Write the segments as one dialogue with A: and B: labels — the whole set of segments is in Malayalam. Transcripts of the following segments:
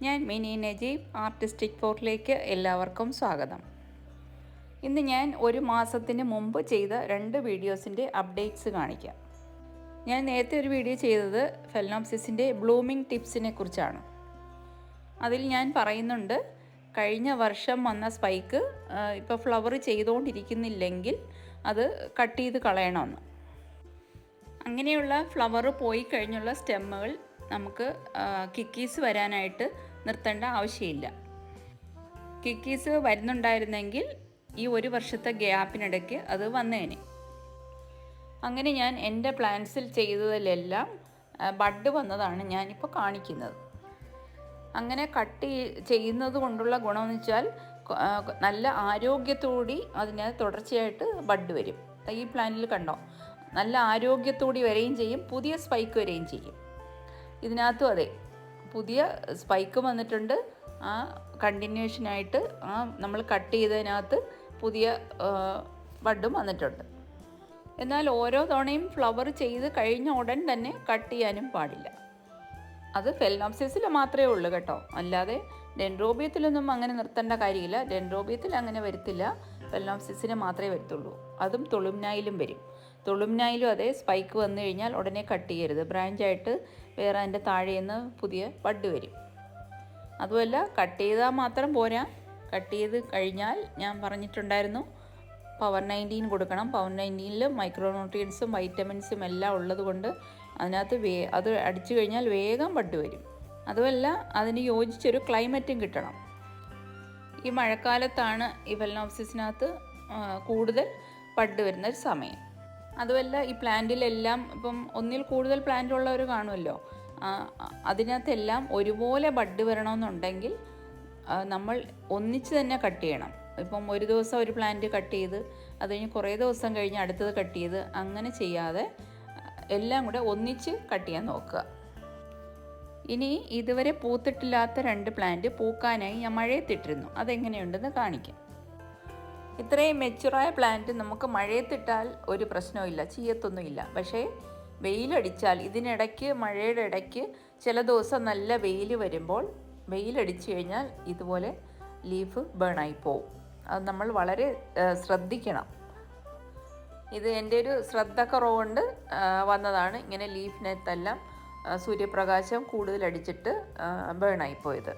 A: ഞാൻ മിനി നജീബ് ആർട്ടിസ്റ്റിക് ഫോറിലേക്ക് എല്ലാവർക്കും സ്വാഗതം. ഇന്ന് ഞാൻ ഒരു മാസത്തിന് മുമ്പ് ചെയ്ത 2 വീഡിയോസിൻ്റെ അപ്ഡേറ്റ്സ് കാണിക്കാം. ഞാൻ നേരത്തെ ഒരു വീഡിയോ ചെയ്തത് ഫെലനോപ്സിസിൻ്റെ ബ്ലൂമിംഗ് ടിപ്സിനെ കുറിച്ചാണ്. അതിൽ ഞാൻ പറയുന്നുണ്ട്, കഴിഞ്ഞ വർഷം വന്ന സ്പൈക്ക് ഇപ്പോൾ ഫ്ലവർ ചെയ്തുകൊണ്ടിരിക്കുന്നില്ലെങ്കിൽ അത് കട്ട് ചെയ്ത് കളയണമെന്ന്. അങ്ങനെയുള്ള ഫ്ലവർ പോയി കഴിഞ്ഞുള്ള സ്റ്റെമ്മുകൾ നമുക്ക് കിക്കീസ് വരാനായിട്ട് നിർത്തേണ്ട ആവശ്യമില്ല. കിക്കീസ് വരുന്നുണ്ടായിരുന്നെങ്കിൽ ഈ ഒരു വർഷത്തെ ഗ്യാപ്പിനിടയ്ക്ക് അത് വന്നേനെ. അങ്ങനെ ഞാൻ എൻ്റെ പ്ലാന്റ്സിൽ ചെയ്തതിലെല്ലാം ബഡ് വന്നതാണ് ഞാനിപ്പോൾ കാണിക്കുന്നത്. അങ്ങനെ കട്ട് ചെയ്യുന്നത് കൊണ്ടുള്ള ഗുണമെന്ന് വെച്ചാൽ നല്ല ആരോഗ്യത്തോടെ അതിന് തുടർച്ചയായിട്ട് ബഡ് വരും. ഈ പ്ലാന്റിൽ കണ്ടോ, നല്ല ആരോഗ്യത്തോടെ വരികയും ചെയ്യും, പുതിയ സ്പൈക്ക് വരികയും ചെയ്യും. ഇതിനകത്തും അതെ, പുതിയ സ്പൈക്ക് വന്നിട്ടുണ്ട്. ആ കണ്ടിന്യൂഷനായിട്ട് നമ്മൾ കട്ട് ചെയ്തതിനകത്ത് പുതിയ ബഡും വന്നിട്ടുണ്ട്. എന്നാൽ ഓരോ തവണയും ഫ്ലവർ ചെയ്ത് കഴിഞ്ഞ ഉടൻ തന്നെ കട്ട് ചെയ്യാനും പാടില്ല. അത് ഫെലനോപ്സിസിൽ മാത്രമേ ഉള്ളൂ കേട്ടോ, അല്ലാതെ ഡെൻഡ്രോബിയത്തിലൊന്നും അങ്ങനെ നിർത്തേണ്ട കാര്യമില്ല. ഡെൻഡ്രോബിയത്തിൽ അങ്ങനെ വരത്തില്ല, ഫെലനോപ്സിസിന് മാത്രമേ വരത്തുള്ളൂ. അതും തുളുംനായിലും വരും. തുളുംനായിലും അതേ, സ്പൈക്ക് വന്നു കഴിഞ്ഞാൽ ഉടനെ കട്ട് ചെയ്യരുത്. ബ്രാഞ്ചായിട്ട് വേറെ അതിൻ്റെ താഴേന്ന് പുതിയ ബഡ് വരും. അതുമല്ല, കട്ട് ചെയ്താൽ മാത്രം പോരാ, കട്ട് ചെയ്ത് കഴിഞ്ഞാൽ ഞാൻ പറഞ്ഞിട്ടുണ്ടായിരുന്നു പവർ 19 കൊടുക്കണം. പവർ 19ൽ മൈക്രോന്യൂട്രിയൻസും വൈറ്റമിൻസും എല്ലാം ഉള്ളത് കൊണ്ട് അതിനകത്ത് അത് അടിച്ചു കഴിഞ്ഞാൽ വേഗം ബഡ് വരും. അതുമല്ല, അതിന് യോജിച്ചൊരു ക്ലൈമറ്റും കിട്ടണം. ഈ മഴക്കാലത്താണ് ഈ ഫെലനോപ്സിസിനകത്ത് കൂടുതൽ ബഡ് വരുന്നൊരു സമയം. അതുമല്ല, ഈ പ്ലാന്റിലെല്ലാം ഇപ്പം ഒന്നിൽ കൂടുതൽ പ്ലാന്റ് ഉള്ളവർ കാണുമല്ലോ, അതിനകത്തെല്ലാം ഒരുപോലെ ബഡ് വരണമെന്നുണ്ടെങ്കിൽ നമ്മൾ ഒന്നിച്ച് തന്നെ കട്ട് ചെയ്യണം. ഇപ്പം ഒരു ദിവസം ഒരു പ്ലാന്റ് കട്ട് ചെയ്ത് അത് കഴിഞ്ഞ് കുറേ ദിവസം കഴിഞ്ഞ് അടുത്തത് കട്ട് ചെയ്ത് അങ്ങനെ ചെയ്യാതെ എല്ലാം കൂടെ ഒന്നിച്ച് കട്ട് ചെയ്യാൻ നോക്കുക. ഇനി ഇതുവരെ പൂത്തിട്ടില്ലാത്ത 2 പ്ലാന്റ് പൂക്കാനായി ഞാൻ മഴയത്തിട്ടിരുന്നു. അതെങ്ങനെയുണ്ടെന്ന് കാണിക്കാം. ഇത്രയും മെച്ചുറായ പ്ലാന്റ് നമുക്ക് മഴയത്തിട്ടാൽ ഒരു പ്രശ്നവുമില്ല, ചീയത്തൊന്നുമില്ല. പക്ഷേ വെയിലടിച്ചാൽ, ഇതിനിടയ്ക്ക് മഴയുടെ ഇടയ്ക്ക് ചില ദിവസം നല്ല വെയിൽ വരുമ്പോൾ വെയിലടിച്ചു കഴിഞ്ഞാൽ ഇതുപോലെ ലീഫ് ബേണായി പോവും. അത് നമ്മൾ വളരെ ശ്രദ്ധിക്കണം. ഇത് എൻ്റെ ഒരു ശ്രദ്ധക്കുറവുകൊണ്ട് വന്നതാണ് ഇങ്ങനെ ലീഫിനകത്തെല്ലാം സൂര്യപ്രകാശം കൂടുതൽ അടിച്ചിട്ട് ബേണായിപ്പോയത്.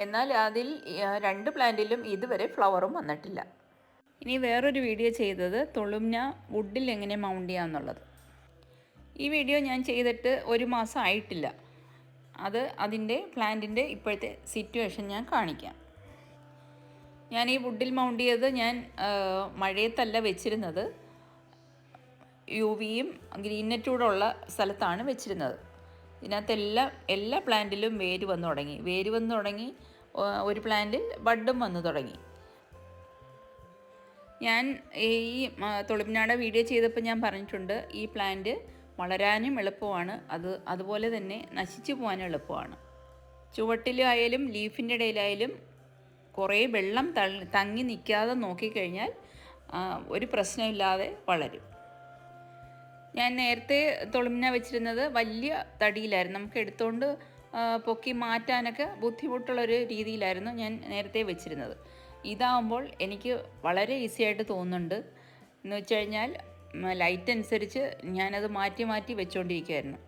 A: എന്നാൽ അതിൽ 2 പ്ലാന്റിലും ഇതുവരെ ഫ്ലവറും വന്നിട്ടില്ല. ഇനി വേറൊരു വീഡിയോ ചെയ്തത് തുളുംന വുഡിൽ എങ്ങനെ മൗണ്ട് ചെയ്യാമെന്നുള്ളത്. ഈ വീഡിയോ ഞാൻ ചെയ്തിട്ട് ഒരു മാസം ആയിട്ടില്ല. അതിൻ്റെ പ്ലാന്റിൻ്റെ ഇപ്പോഴത്തെ സിറ്റുവേഷൻ ഞാൻ കാണിക്കാം. ഞാൻ ഈ വുഡിൽ മൗണ്ട് ചെയ്തത് ഞാൻ മഴയത്തല്ല വെച്ചിരുന്നത്, UVയും ഗ്രീൻ നെറ്റൂടെ ഉള്ള സ്ഥലത്താണ് വെച്ചിരുന്നത്. ഇതിനകത്തെല്ലാം എല്ലാ പ്ലാന്റിലും വേര് വന്നു തുടങ്ങി. ഒരു പ്ലാന്റിൽ ബഡും വന്നു തുടങ്ങി. ഞാൻ ഈ തുളുംനയുടെ വീഡിയോ ചെയ്തപ്പോൾ ഞാൻ പറഞ്ഞിട്ടുണ്ട്, ഈ പ്ലാന്റ് വളരാനും എളുപ്പമാണ്, അതുപോലെ തന്നെ നശിച്ചു പോകാനും എളുപ്പമാണ്. ചുവട്ടിലായാലും ലീഫിൻ്റെ ഇടയിലായാലും കുറേ വെള്ളം തങ്ങി നിൽക്കാതെ നോക്കിക്കഴിഞ്ഞാൽ ഒരു പ്രശ്നമില്ലാതെ വളരും. ഞാൻ നേരത്തെ തുളുംന വെച്ചിരുന്നത് വലിയ തടിയിലായിരുന്നു. നമുക്ക് എടുത്തുകൊണ്ട് പൊക്കി മാറ്റാനൊക്കെ ബുദ്ധിമുട്ടുള്ളൊരു രീതിയിലായിരുന്നു ഞാൻ നേരത്തെ വെച്ചിരുന്നത്. ഇതാകുമ്പോൾ എനിക്ക് വളരെ ഈസി ആയിട്ട് തോന്നുന്നുണ്ട്. എന്ന് വെച്ച് കഴിഞ്ഞാൽ ലൈറ്റ് അനുസരിച്ച് ഞാനത് മാറ്റി വെച്ചുകൊണ്ടിരിക്കുകയായിരുന്നു.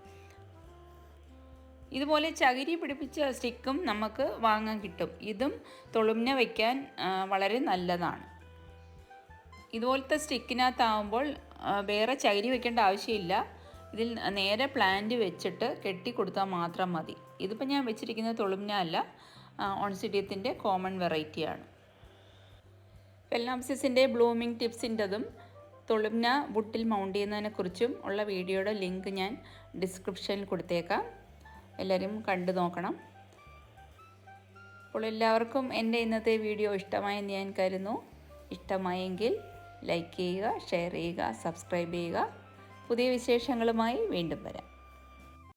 A: ഇതുപോലെ ചകിരി പിടിപ്പിച്ച സ്റ്റിക്കും നമുക്ക് വാങ്ങാൻ കിട്ടും. ഇതും തുളുംന വയ്ക്കാൻ വളരെ നല്ലതാണ്. ഇതുപോലത്തെ സ്റ്റിക്കിനകത്താവുമ്പോൾ വേറെ ചകിരി വെക്കേണ്ട ആവശ്യമില്ല. ഇതിൽ നേരെ പ്ലാന്റ് വെച്ചിട്ട് കെട്ടി കൊടുത്താൽ മാത്രം മതി. ഇതിപ്പോൾ ഞാൻ വെച്ചിരിക്കുന്നത് തുളുംന അല്ല, ഓൺസിഡിയത്തിൻ്റെ കോമൺ വെറൈറ്റിയാണ്. ഫെലനോപ്സിസിൻ്റെ ബ്ലൂമിംഗ് ടിപ്സിൻ്റെതും തുളുംന വുഡിൽ മൗണ്ട് ചെയ്യുന്നതിനെക്കുറിച്ചും ഉള്ള വീഡിയോയുടെ ലിങ്ക് ഞാൻ ഡിസ്ക്രിപ്ഷനിൽ കൊടുത്തേക്കാം. എല്ലാവരും കണ്ടു നോക്കണം. അപ്പോൾ എല്ലാവർക്കും എൻ്റെ ഇന്നത്തെ വീഡിയോ ഇഷ്ടമായെന്ന് ഞാൻ കരുതുന്നു. ഇഷ്ടമായെങ്കിൽ ലൈക്ക് ചെയ്യുക, ഷെയർ ചെയ്യുക, സബ്സ്ക്രൈബ് ചെയ്യുക. പുതിയ വിശേഷങ്ങളുമായി വീണ്ടും വരാം.